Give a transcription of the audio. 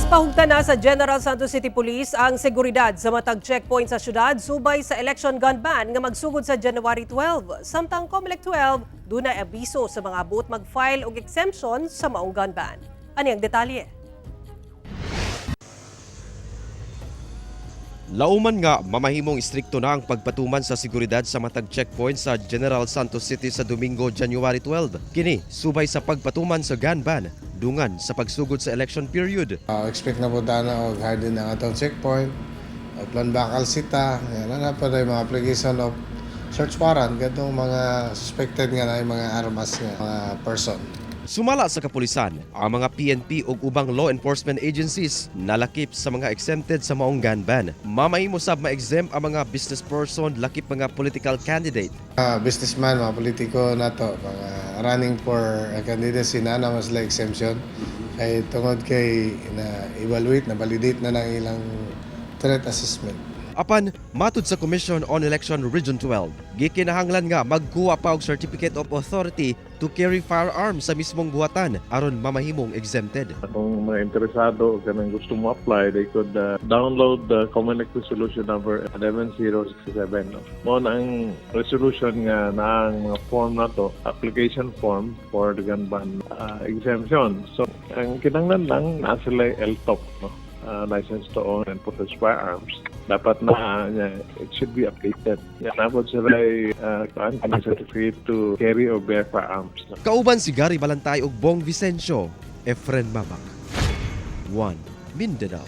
Pahugta na sa General Santos City Police ang seguridad sa matag checkpoint sa syudad subay sa election gun ban nga magsugod sa January 12. Samtang COMELEC 12, doon na abiso sa mga buot mag-file og exemption sa maong gun ban. Ani ang detalye? Lauman nga mamahimong istrikto na ang pagpatuman sa seguridad sa matag checkpoint sa General Santos City sa Domingo, January 12. Kini subay sa pagpatuman sa gun ban dungan sa pagsugod sa election period. Expect na po na og harden ang atong checkpoint, plan bakal sita, yan na pa rin mga application of search warrant katong mga suspected nga na mga armas nga mga person. Sumala sa kapulisan, ang mga PNP ug ubang law enforcement agencies nalakip sa mga exempted sa maong gun ban. Mamahimo sab ma-exempt ang mga business person, lakip mga political candidate. Businessman, mga politiko nato, mga running for candidacy na naman sila exemption. Kay tungod kay na-evaluate, na-validate na ng ilang threat assessment. Apan, matud sa Commission on Election Region 12, gikinahanglan nga magkuha pa og Certificate of Authority to carry firearms sa mismong buhatan aron mamahimong exempted. Kung mga interesado o kanang gusto mo apply, they could download the COMELEC resolution number 11067. No? Mo na ang resolution nga na ang mga form na to, application form for the gun ban exemption. So, ang kinahanglan lang na sila LTOP, no? License to own and possess firearms. Dapat na it should be updated. Yan dapat sila certificate to carry or bear firearms. Kauban si Gary Balantay ug Bong Vicencio, Efren Mabak. 1 Mindanao.